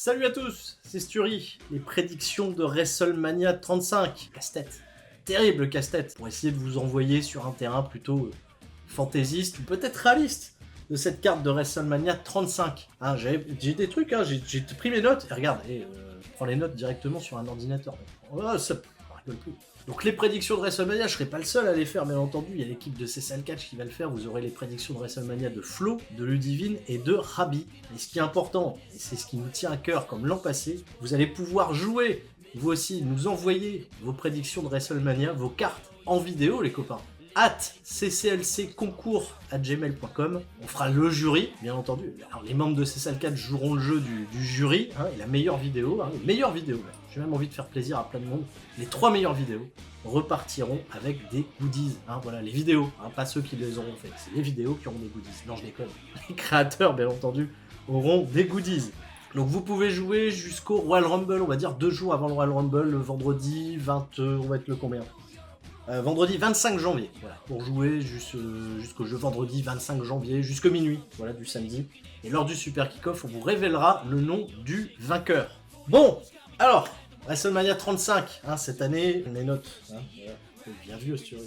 Salut à tous, c'est Sturi. Les prédictions de WrestleMania 35. Casse-tête. Terrible casse-tête. Pour essayer de vous envoyer sur un terrain plutôt fantaisiste ou peut-être réaliste de cette carte de WrestleMania 35. Hein, j'ai des trucs, hein, j'ai pris mes notes. Et regarde, prends les notes directement sur un ordinateur. Oh, ça rigole plus. Donc les prédictions de WrestleMania, je serai pas le seul à les faire, bien entendu. Il y a l'équipe de CSL Catch qui va le faire. Vous aurez les prédictions de WrestleMania de Flo, de Ludivine et de Rabi. Et ce qui est important, et c'est ce qui nous tient à cœur comme l'an passé, vous allez pouvoir jouer, vous aussi, nous envoyer vos prédictions de WrestleMania, vos cartes en vidéo, les copains. @cclcconcours@gmail.com. On fera le jury, bien entendu. Alors, les membres de CSL4 joueront le jeu du jury, hein, et la meilleure vidéo, les meilleures vidéos, j'ai même envie de faire plaisir à plein de monde. Les 3 meilleures vidéos repartiront avec des goodies. Hein, voilà, les vidéos, hein, pas ceux qui les auront fait. C'est les vidéos qui auront des goodies. Non, je déconne. Les créateurs, bien entendu, auront des goodies. Donc vous pouvez jouer jusqu'au Royal Rumble, on va dire 2 jours avant le Royal Rumble, le vendredi 20, on va être le combien vendredi 25 janvier, voilà, pour jouer jusqu'au jeu vendredi 25 janvier, jusque minuit, voilà, du samedi. Et lors du Super Kick-Off, on vous révélera le nom du vainqueur. Bon, alors, WrestleMania 35, hein, cette année, mes notes, hein, voilà, bien vieux, si tu veux,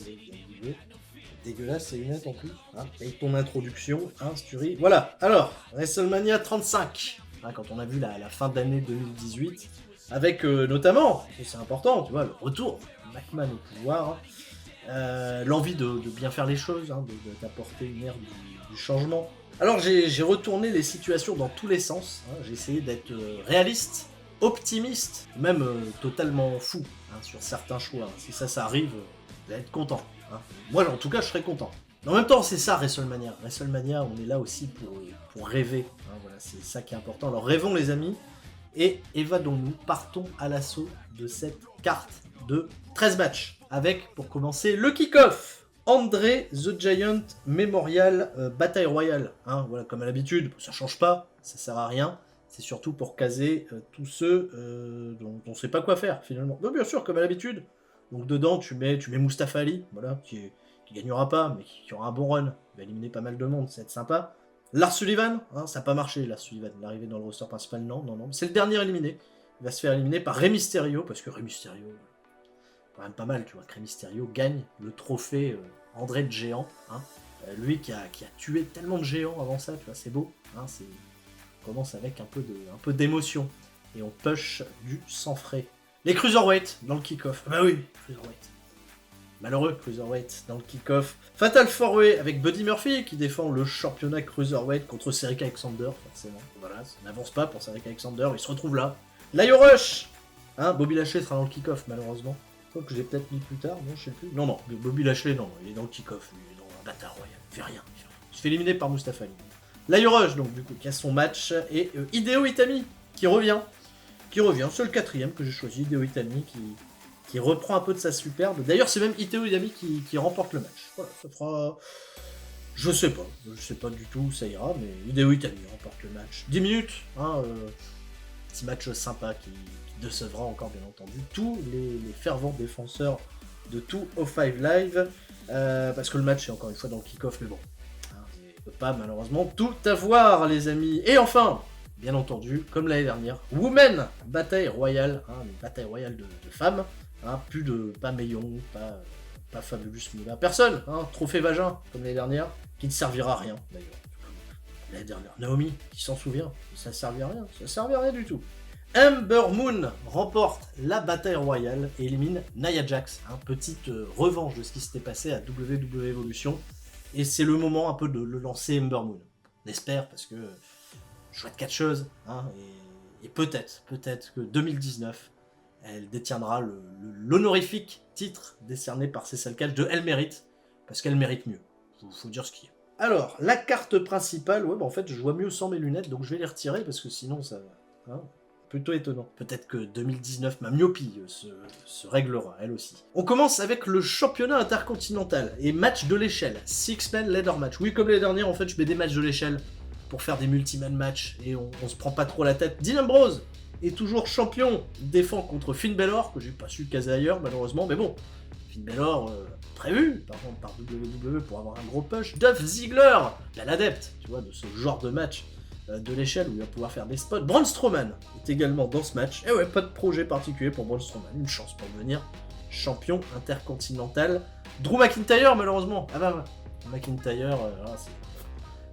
dégueulasse ces lunettes en plus, hein, avec ton introduction, hein, Sturi. Voilà, alors, WrestleMania 35, hein, quand on a vu la fin d'année 2018, avec notamment, c'est important, tu vois, le retour McMahon au pouvoir, l'envie de bien faire les choses, hein, d'apporter une ère du changement. Alors j'ai retourné les situations dans tous les sens, hein, j'ai essayé d'être réaliste, optimiste, même totalement fou, hein, sur certains choix. Si ça arrive, vous allez être content. Hein. Moi en tout cas je serai content. Mais en même temps c'est ça WrestleMania. WrestleMania on est là aussi pour rêver, hein, voilà, c'est ça qui est important. Alors rêvons les amis, et évadons-nous, partons à l'assaut de cette carte de 13 matchs, avec, pour commencer, le kick-off. André the Giant Memorial Bataille Royale. Hein, voilà, comme à l'habitude, ça change pas, ça sert à rien. C'est surtout pour caser tous ceux dont on sait pas quoi faire, finalement. Donc, bien sûr, comme à l'habitude. Donc, dedans, tu mets Mustafa Ali, voilà, qui gagnera pas, mais qui aura un bon run. Il va éliminer pas mal de monde, ça va être sympa. Lars Sullivan, hein, ça n'a pas marché, Lars Sullivan. L'arrivée dans le roster principal, non. C'est le dernier éliminé. Il va se faire éliminer par Rey Mysterio, parce que Rey Mysterio, quand même pas mal, tu vois, que Rey Mysterio gagne le trophée André de géant. Hein. Lui qui a tué tellement de géants avant ça, tu vois, c'est beau. Hein, on commence avec un peu d'émotion. Et on push du sang frais. Les Cruiserweight dans le kick-off. Bah oui, Cruiserweight. Malheureux Cruiserweight dans le kick-off. Fatal 4-Way avec Buddy Murphy qui défend le championnat Cruiserweight contre Cedric Alexander, forcément. Voilà, ça n'avance pas pour Cedric Alexander, il se retrouve là. L'Io Rush, hein, Bobby Lashley sera dans le kick-off malheureusement. Donc j'ai peut-être mis plus tard, non, je sais plus. Non, Bobby Lashley, non, il est dans le kick-off, il est dans la bataille royale, il fait rien. Il se fait éliminer par Mustafa Ali. L'Io Rush, donc du coup, qui a son match, et Hideo Itami, qui revient, c'est le 4ème que j'ai choisi, Hideo Itami, qui reprend un peu de sa superbe. D'ailleurs, c'est même Hideo Itami qui remporte le match. Voilà, ça fera... Je sais pas du tout où ça ira, mais Hideo Itami remporte le match. 10 minutes, hein, petit match sympa qui décevra encore bien entendu tous les fervents défenseurs de 205 Live, parce que le match est encore une fois dans le kick-off, mais bon, hein, on ne peut pas malheureusement tout avoir les amis. Et enfin, bien entendu, comme l'année dernière, Women Bataille Royale, hein, une bataille royale de femmes, hein, pas Mayon, pas Fabulous Moula, personne, hein, trophée vagin comme l'année dernière, qui ne servira à rien d'ailleurs. L'année dernière, Naomi, qui s'en souvient, ça servait à rien, du tout. Ember Moon remporte la bataille royale et élimine Nia Jax, hein, petite revanche de ce qui s'était passé à WWE Evolution, et c'est le moment un peu de le lancer Ember Moon. On espère, parce que chouette catcheuse, hein, et peut-être que 2019, elle détiendra l'honorifique titre décerné par CSL Catch de Elle Mérite, parce qu'elle mérite mieux, faut dire ce qu'il y a. Alors, la carte principale, ouais, bah en fait, je vois mieux sans mes lunettes, donc je vais les retirer, parce que sinon, ça... Hein, plutôt étonnant. Peut-être que 2019, ma myopie se réglera, elle aussi. On commence avec le championnat intercontinental, et match de l'échelle, 6-man ladder match. Oui, comme les dernières, en fait, je mets des matchs de l'échelle, pour faire des multi-man match, et on se prend pas trop la tête. Dean Ambrose est toujours champion, défend contre Finn Balor, que j'ai pas su caser ailleurs, malheureusement, mais bon, Finn Balor... prévu par WWE pour avoir un gros push. Dolph Ziggler, l'adepte, tu vois, de ce genre de match, de l'échelle où il va pouvoir faire des spots. Braun Strowman est également dans ce match. Et ouais, pas de projet particulier pour Braun Strowman. Une chance pour devenir champion intercontinental. Drew McIntyre, malheureusement. Ah bah ouais. McIntyre,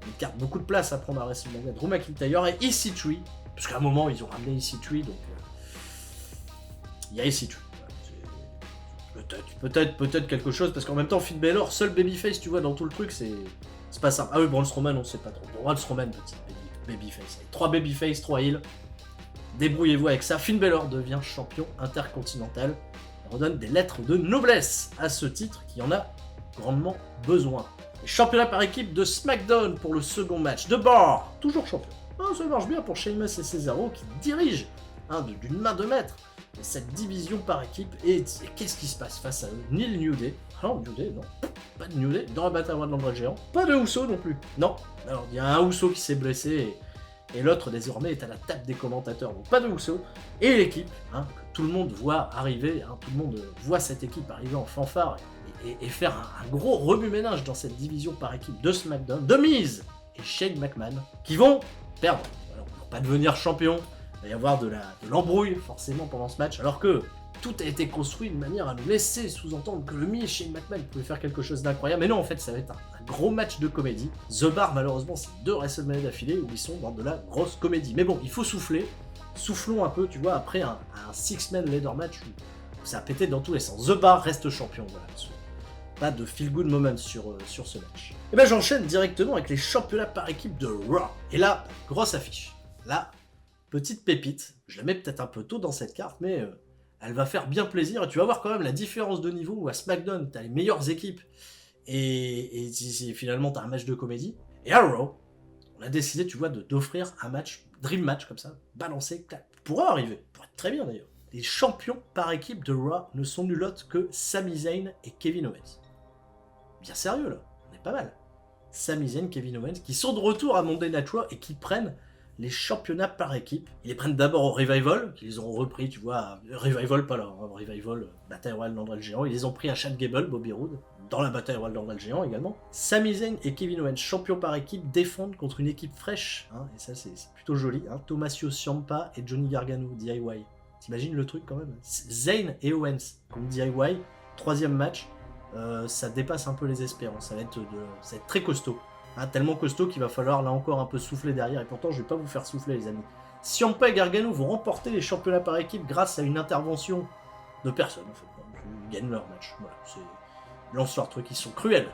il garde beaucoup de place à prendre à WrestleMania. Drew McIntyre et EC3. Parce qu'à un moment, ils ont ramené EC3, donc... il y a EC3. Peut-être quelque chose, parce qu'en même temps, Finn Balor, seul babyface, tu vois, dans tout le truc, c'est pas simple. Ah oui, Braun Strowman, on sait pas trop. Braun Strowman, petit babyface. 3 babyface, 3 heels. Débrouillez-vous avec ça. Finn Balor devient champion intercontinental. Il redonne des lettres de noblesse à ce titre qui en a grandement besoin. Et championnat par équipe de SmackDown pour le second match. The Bar, toujours champion. Ah, ça marche bien pour Sheamus et Cesaro qui dirigent d'une main de maître cette division par équipe. Et qu'est-ce qui se passe face à eux? Ni le New Day. Ah non, New Day, non. Pas de New Day. Dans la bataille de l'Android géant. Pas de Uso non plus. Non. Alors, il y a un Uso qui s'est blessé et l'autre désormais est à la table des commentateurs. Donc pas de Uso. Et l'équipe, que tout le monde voit arriver, tout le monde voit cette équipe arriver en fanfare et faire un gros remue-ménage dans cette division par équipe de SmackDown. The Miz et Shane McMahon qui vont perdre. Alors, ils vont pas devenir champions. Il va y avoir de l'embrouille forcément pendant ce match, alors que tout a été construit de manière à nous laisser sous-entendre que le Miz et Shane McMahon pouvaient faire quelque chose d'incroyable. Mais non, en fait, ça va être un gros match de comédie. The Bar, malheureusement, c'est 2 WrestleMania d'affilée où ils sont dans de la grosse comédie. Mais bon, il faut souffler. Soufflons un peu, tu vois, après un 6-man ladder match où ça a pété dans tous les sens. The Bar reste champion, voilà. Pas de feel-good moment sur ce match. Et ben j'enchaîne directement avec les championnats par équipe de Raw. Et là, grosse affiche. Là, petite pépite, je la mets peut-être un peu tôt dans cette carte, mais elle va faire bien plaisir. Et tu vas voir quand même la différence de niveau où à SmackDown, t'as les meilleures équipes et finalement t'as un match de comédie. Et à Raw, on a décidé, tu vois, d'offrir un match, dream match comme ça, balancé, pourra arriver, pourrait être très bien d'ailleurs. Les champions par équipe de Raw ne sont nul autre que Sami Zayn et Kevin Owens. Bien sérieux là, on est pas mal. Sami Zayn, Kevin Owens, qui sont de retour à Monday Night Raw et qui prennent les championnats par équipe. Ils les prennent d'abord au Revival, qu'ils ont repris, tu vois, Revival, pas là, Revival, Bataille Royale d'André le Géant. Ils les ont pris à Chad Gable, Bobby Roode, dans la Bataille Royale d'André le Géant également. Sami Zayn et Kevin Owens, champions par équipe, défendent contre une équipe fraîche, et ça c'est plutôt joli, Tommaso Ciampa et Johnny Gargano, DIY. T'imagines le truc quand même? Zayn et Owens contre DIY, 3e match. Ça dépasse un peu les espérances, ça va être très costaud, tellement costaud qu'il va falloir là encore un peu souffler derrière, et pourtant je vais pas vous faire souffler les amis. Ciampa et Gargano vont remporter les championnats par équipe grâce à une intervention de personne en fait, ils gagnent leur match, voilà, ils lancent leur truc, ils sont cruels,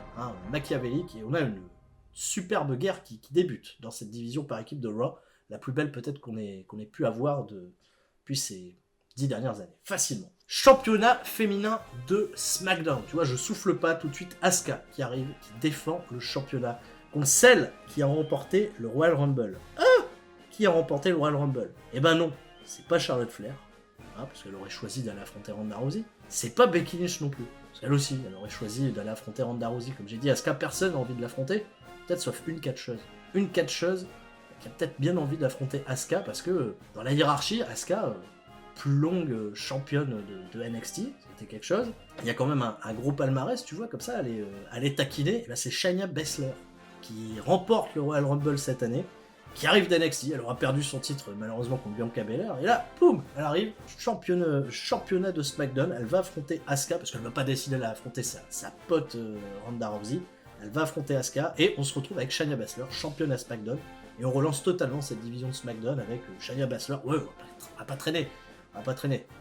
machiavéliques, et on a une superbe guerre qui débute dans cette division par équipe de Raw, la plus belle peut-être qu'on ait pu avoir depuis ces 10 dernières années, facilement. Championnat féminin de SmackDown. Tu vois, je souffle pas tout de suite. Asuka qui arrive, qui défend le championnat contre celle qui a remporté le Royal Rumble. Qui a remporté le Royal Rumble? Eh ben non, c'est pas Charlotte Flair, parce qu'elle aurait choisi d'aller affronter Ronda Rousey. C'est pas Becky Lynch non plus, parce qu'elle aussi, elle aurait choisi d'aller affronter Ronda Rousey. Comme j'ai dit, Asuka, personne n'a envie de l'affronter, peut-être sauf une catcheuse. Une catcheuse qui a peut-être bien envie d'affronter Asuka, parce que dans la hiérarchie, Asuka... plus longue championne de NXT, c'était quelque chose. Il y a quand même un gros palmarès, tu vois, comme ça, elle est taquinée. Et là, c'est Shayna Baszler qui remporte le Royal Rumble cette année, qui arrive d'NXT. Elle aura perdu son titre, malheureusement, contre Bianca Belair. Et là, boum, elle arrive, championnat de SmackDown. Elle va affronter Asuka, parce qu'elle ne va pas décider d'affronter sa pote Ronda Rousey. Elle va affronter Asuka, et on se retrouve avec Shayna Baszler, championne à SmackDown. Et on relance totalement cette division de SmackDown avec Shayna Baszler. Ouais, on va pas traîner.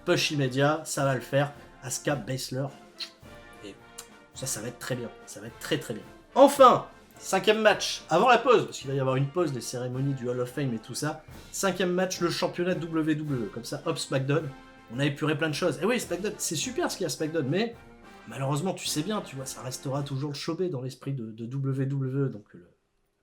Push immédiat, ça va le faire. Asuka, Baszler. Et ça va être très bien. Ça va être très très bien. Enfin, 5e match, avant la pause, parce qu'il va y avoir une pause, les cérémonies du Hall of Fame et tout ça. 5e match, le championnat WWE. Comme ça, hop, SmackDown. On a épuré plein de choses. Et oui, SmackDown, c'est super ce qu'il y a SmackDown, mais malheureusement, tu sais bien, tu vois, ça restera toujours le showbé dans l'esprit de WWE. Donc,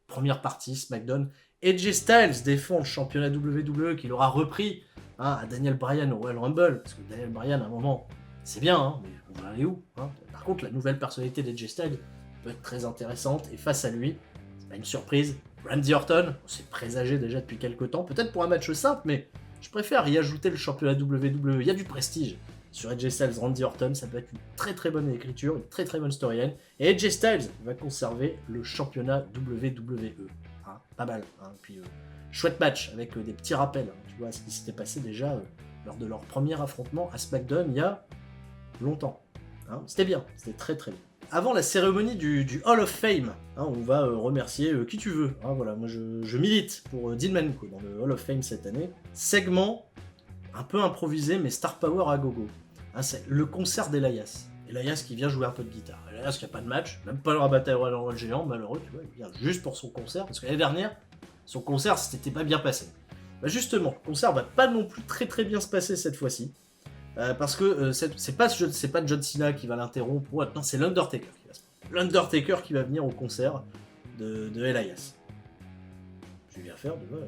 première partie, SmackDown. AJ Styles défend le championnat WWE qu'il aura repris à Daniel Bryan au Royal Rumble, parce que Daniel Bryan à un moment c'est bien, mais on va aller où Par contre, la nouvelle personnalité d'AJ Styles peut être très intéressante, et face à lui, c'est pas une surprise, Randy Orton, on s'est présagé déjà depuis quelques temps, peut-être pour un match simple, mais je préfère y ajouter le championnat WWE, il y a du prestige sur AJ Styles, Randy Orton, ça peut être une très très bonne écriture, une très très bonne storyline, et AJ Styles va conserver le championnat WWE. Pas mal, puis Chouette match, avec des petits rappels, hein, tu vois, ce qui s'était passé déjà lors de leur premier affrontement à SmackDown il y a longtemps. Hein. C'était bien, c'était très très bien. Avant la cérémonie du Hall of Fame, hein, on va remercier qui tu veux. Hein, voilà, moi je milite pour Dean Malenko dans le Hall of Fame cette année. Segment un peu improvisé, mais star power à gogo. Hein, c'est le concert d'Elias. Elias qui vient jouer un peu de guitare. Elias qui n'a pas de match, même pas le rabattre Royal géant, malheureux, tu vois, il vient juste pour son concert, parce que l'année dernière, son concert s'était pas bien passé. Bah justement, le concert va pas non plus très très bien se passer cette fois-ci. Parce que c'est pas John Cena qui va l'interrompre, non, c'est l'Undertaker qui va se passer. L'Undertaker qui va venir au concert de Elias. Je viens faire de voilà.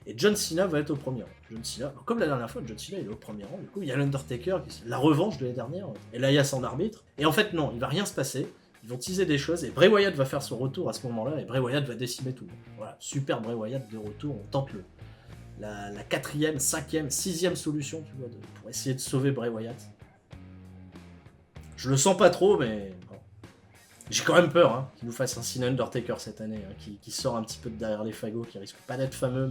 Et John Cena va être au premier rang. John Cena, comme la dernière fois, John Cena il est au premier rang. Du coup, il y a l'Undertaker, la revanche de l'année dernière. Elias en arbitre. Et en fait, non, il va rien se passer. Ils vont teaser des choses. Et Bray Wyatt va faire son retour à ce moment-là. Et Bray Wyatt va décimer tout le monde. Voilà, super Bray Wyatt de retour. On tente la 4e, 5e, 6e solution, tu vois, pour essayer de sauver Bray Wyatt. Je le sens pas trop, mais bon. J'ai quand même peur hein, qu'il nous fasse un Cena Undertaker cette année, hein, qui sort un petit peu de derrière les fagots, qui risque pas d'être fameux,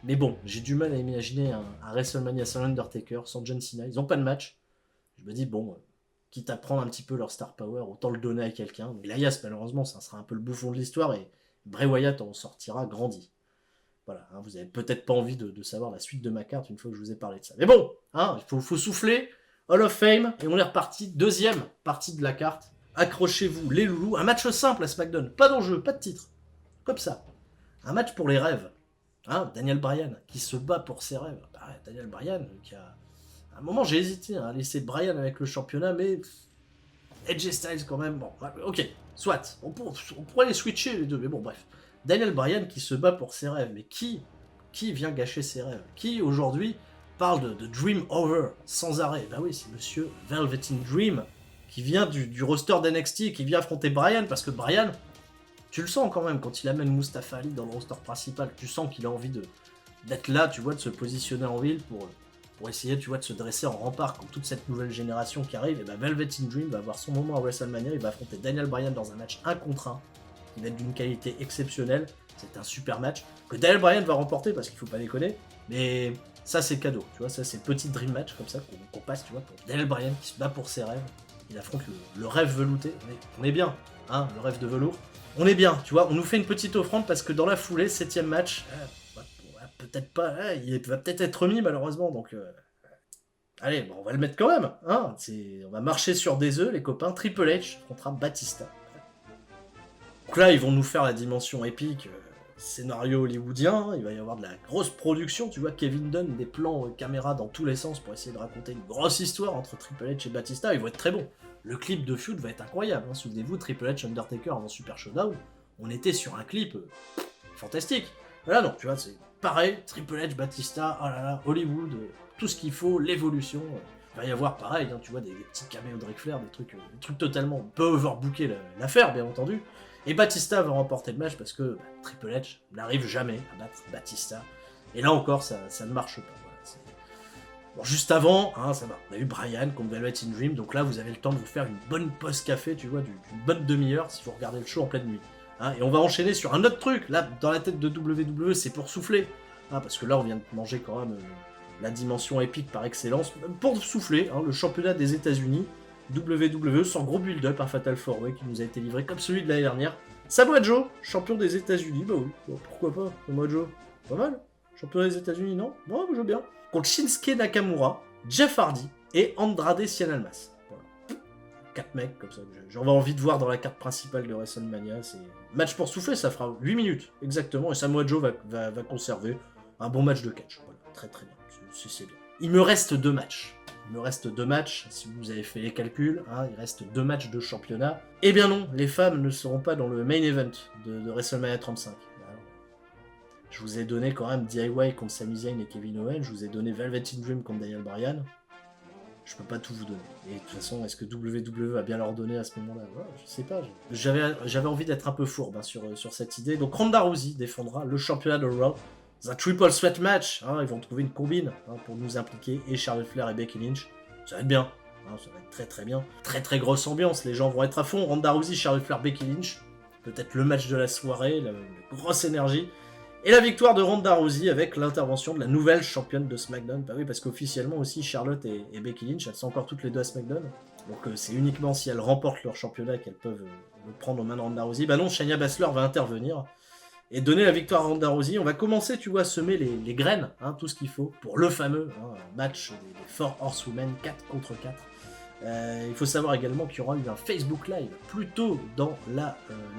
mais bon, j'ai du mal à imaginer un WrestleMania sans Undertaker, sans John Cena. Ils ont pas de match. Je me dis, bon, quitte à prendre un petit peu leur star power, autant le donner à quelqu'un. Mais Elias, malheureusement, ça sera un peu le bouffon de l'histoire, et Bray Wyatt en sortira grandi. Voilà, hein, vous avez peut-être pas envie de savoir la suite de ma carte une fois que je vous ai parlé de ça. Mais bon, hein, il faut souffler, Hall of Fame, et on est reparti, deuxième partie de la carte. Accrochez-vous, les loulous, un match simple à SmackDown, pas d'enjeu, pas de titre, comme ça. Un match pour les rêves. Hein, Daniel Bryan, qui se bat pour ses rêves. Bah, Daniel Bryan, qui a... À un moment, j'ai hésité à laisser Bryan avec le championnat, mais... Edge Styles quand même, bon, ok, soit, on pourrait les switcher les deux, mais bon, bref. Daniel Bryan qui se bat pour ses rêves, mais qui vient gâcher ses rêves? Qui aujourd'hui parle de Dream Over sans arrêt? Bah oui, c'est monsieur Velveteen Dream qui vient du roster d'NXT et qui vient affronter Bryan, parce que Bryan, tu le sens quand même quand il amène Mustafa Ali dans le roster principal, tu sens qu'il a envie d'être là, tu vois, de se positionner en ville pour essayer, tu vois, de se dresser en rempart contre toute cette nouvelle génération qui arrive. Et bah Velveteen Dream va avoir son moment à WrestleMania, il va affronter Daniel Bryan dans un match 1 contre 1. Qui va être d'une qualité exceptionnelle. C'est un super match que Daniel Bryan va remporter parce qu'il faut pas déconner. Mais ça, c'est cadeau. Tu vois, ça, c'est petit dream match comme ça qu'on passe, tu vois, pour Daniel Bryan qui se bat pour ses rêves. Il affronte le rêve velouté. On est bien, hein, le rêve de velours. On est bien, tu vois. On nous fait une petite offrande parce que dans la foulée, 7ème match, peut-être pas, il va peut-être être remis malheureusement. Donc, allez, bon, on va le mettre quand même. Hein, on va marcher sur des œufs, les copains. Triple H contre Batista. Donc là, ils vont nous faire la dimension épique, scénario hollywoodien, il va y avoir de la grosse production, tu vois, Kevin Dunn, des plans caméra dans tous les sens pour essayer de raconter une grosse histoire entre Triple H et Batista, ils vont être très bons. Le clip de feud va être incroyable, hein. Souvenez-vous, Triple H Undertaker avant Super Showdown, on était sur un clip fantastique. Voilà, non, tu vois, c'est pareil, Triple H, Batista, oh là là, Hollywood, tout ce qu'il faut, l'évolution... Il va y avoir pareil, hein, tu vois, des petits caméos de Ric Flair, des trucs totalement peu overbooké l'affaire, bien entendu. Et Batista va remporter le match parce que Triple H n'arrive jamais à battre Batista. Et là encore, ça ne marche pas. Voilà, bon, juste avant, hein, ça va. On a eu Bryan contre Velveteen Dream, donc là vous avez le temps de vous faire une bonne pause café, tu vois, d'une bonne demi-heure si vous regardez le show en pleine nuit. Hein, et on va enchaîner sur un autre truc. Là, dans la tête de WWE, c'est pour souffler. Hein, parce que là, on vient de manger quand même la dimension épique par excellence. Pour souffler, hein, le championnat des États-Unis. WWE sans gros build-up, un Fatal 4-Way qui nous a été livré comme celui de l'année dernière. Samoa Joe, champion des États-Unis, bah oui, bon, pourquoi pas, Samoa Joe, pas mal. Champion des États-Unis, non? Non, je veux bien. Contre Shinsuke Nakamura, Jeff Hardy et Andrade Cien Almas. Voilà. 4 mecs comme ça, j'aurais envie de voir dans la carte principale de WrestleMania. C'est match pour souffler, ça fera 8 minutes exactement, et Samoa Joe va conserver un bon match de catch. Voilà, très très bien, c'est bien. Il me reste 2 matchs. Il me reste 2 matchs, si vous avez fait les calculs, hein, il reste 2 matchs de championnat. Eh bien non, les femmes ne seront pas dans le main event de WrestleMania 35. Alors, je vous ai donné quand même DIY contre Sami Zayn et Kevin Owens, je vous ai donné Velveteen Dream contre Daniel Bryan. Je peux pas tout vous donner. Et de toute façon, est-ce que WWE va bien leur donner à ce moment-là? Ouais, je sais pas. J'avais envie d'être un peu fourbe hein, sur cette idée. Donc Ronda Rousey défendra le championnat de Raw. Un triple threat match, hein, ils vont trouver une combine hein, pour nous impliquer, et Charlotte Flair et Becky Lynch. Ça va être bien, hein, ça va être très très bien. Très très grosse ambiance, les gens vont être à fond. Ronda Rousey, Charlotte Flair, Becky Lynch, peut-être le match de la soirée, la grosse énergie. Et la victoire de Ronda Rousey avec l'intervention de la nouvelle championne de SmackDown. Bah oui, parce qu'officiellement aussi, Charlotte et Becky Lynch, elles sont encore toutes les deux à SmackDown. Donc c'est uniquement si elles remportent leur championnat qu'elles peuvent le prendre aux mains de Ronda Rousey. Bah non, Shayna Baszler va intervenir et donner la victoire à Ronda Rousey. On va commencer, tu vois, à semer les graines, hein, tout ce qu'il faut pour le fameux match des 4 Horsewomen 4 contre 4. Il faut savoir également qu'il y aura eu un Facebook Live plus tôt dans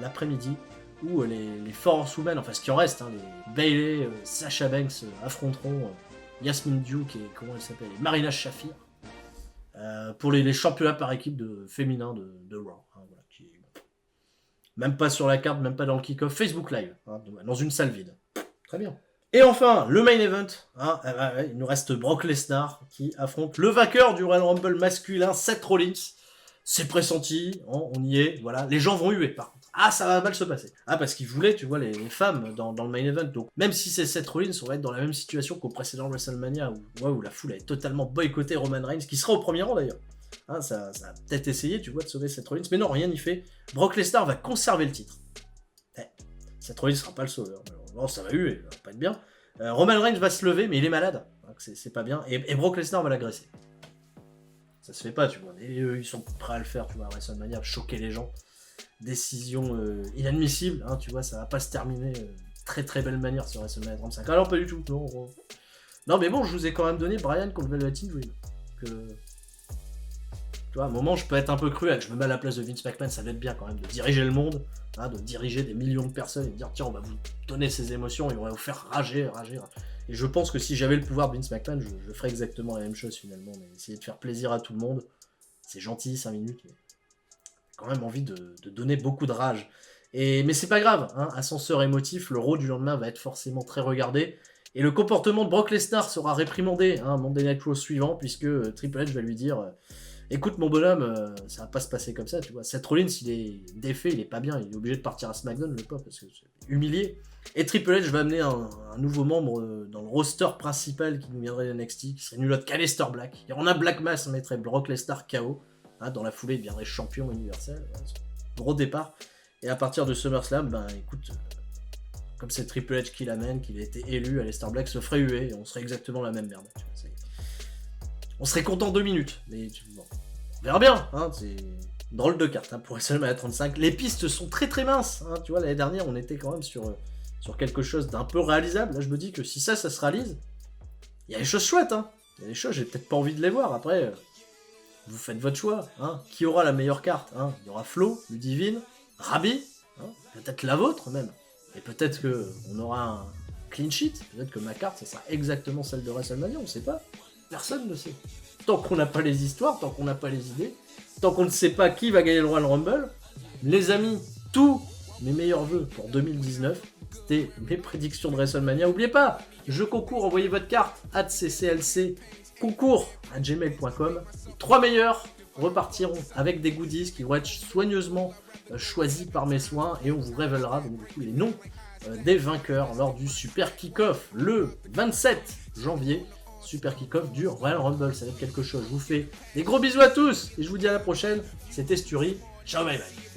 l'après-midi où les 4 Horsewomen, enfin ce qui en reste, hein, les Bayley, Sasha Banks affronteront Yasmin Duke et comment elle s'appelle, et Marina Shafir pour les championnats par équipe féminin de Raw. Hein, voilà, qui est même pas sur la carte, même pas dans le kick-off, Facebook Live, hein, dans une salle vide. Très bien. Et enfin, le main event, hein, il nous reste Brock Lesnar qui affronte le vainqueur du Royal Rumble masculin, Seth Rollins. C'est pressenti, hein, on y est, voilà. Les gens vont huer par contre. Ah, ça va mal se passer. Ah, parce qu'ils voulaient, tu vois, les femmes dans le main event. Donc, même si c'est Seth Rollins, on va être dans la même situation qu'au précédent WrestleMania où la foule avait totalement boycotté Roman Reigns, qui sera au premier rang d'ailleurs. Hein, ça a peut-être essayé, tu vois, de sauver Seth Rollins, mais non, rien n'y fait. Brock Lesnar va conserver le titre. Seth Rollins sera pas le sauveur. Bon, ça va huer, ça va pas être bien. Roman Reigns va se lever, mais il est malade. Donc c'est pas bien. Et Brock Lesnar va l'agresser. Ça se fait pas, tu vois. Et eux, ils sont prêts à le faire, tu vois, à WrestleMania, choquer les gens. Décision inadmissible, hein, tu vois, ça va pas se terminer très très belle manière sur WrestleMania 35. Alors pas du tout, non mais bon, je vous ai quand même donné Bryan contre Velveteen Dream. Tu vois, à un moment, je peux être un peu cruel, je me mets à la place de Vince McMahon, ça va être bien quand même de diriger le monde, hein, de diriger des millions de personnes et de dire tiens, on va vous donner ces émotions et on va vous faire rager. Et je pense que si j'avais le pouvoir de Vince McMahon, je ferais exactement la même chose finalement, mais essayer de faire plaisir à tout le monde, c'est gentil, 5 minutes, mais quand même envie de donner beaucoup de rage. Mais c'est pas grave, hein, ascenseur émotif, le Raw du lendemain va être forcément très regardé, et le comportement de Brock Lesnar sera réprimandé, hein, Monday Night Raw suivant, puisque Triple H va lui dire écoute mon bonhomme, ça va pas se passer comme ça, tu vois. Seth Rollins, il est défait, il est pas bien, il est obligé de partir à SmackDown, le pauvre, parce que c'est humilié. Et Triple H va amener un nouveau membre dans le roster principal qui nous viendrait de NXT, qui serait nul autre qu'Aleister Black. Et on a Black Mass, on mettrait Brock Lesnar KO. Hein, dans la foulée, il deviendrait champion universel. Gros départ. Et à partir de SummerSlam, ben écoute, comme c'est Triple H qui l'amène, qu'il a été élu, Aleister Black se ferait huer et on serait exactement la même merde. On serait content 2 minutes. Mais bon, on verra bien. Hein, c'est drôle de carte hein, pour WrestleMania 35. Les pistes sont très très minces. Hein, tu vois, l'année dernière, on était quand même sur quelque chose d'un peu réalisable. Là, je me dis que si ça se réalise, il y a des choses chouettes. Hein. Il y a des choses, j'ai peut-être pas envie de les voir. Après, vous faites votre choix. Hein. Qui aura la meilleure carte hein. Il y aura Flo, Ludivine, Rabi, hein. Peut-être la vôtre même. Et peut-être qu'on aura un clean sheet. Peut-être que ma carte, ça sera exactement celle de WrestleMania. On ne sait pas. Personne ne sait. Tant qu'on n'a pas les histoires, tant qu'on n'a pas les idées, tant qu'on ne sait pas qui va gagner le Royal Rumble, les amis, tous mes meilleurs vœux pour 2019, c'était mes prédictions de WrestleMania. N'oubliez pas, je concours, envoyez votre carte, @cclc, concours@gmail.com. Les 3 meilleurs repartiront avec des goodies qui vont être soigneusement choisis par mes soins et on vous révélera donc, du coup, les noms des vainqueurs lors du Super Kick-Off le 27 janvier. Super Kick-Off du Royal Rumble, ça va être quelque chose. Je vous fais des gros bisous à tous et je vous dis à la prochaine. C'était Sturi. Ciao, bye bye.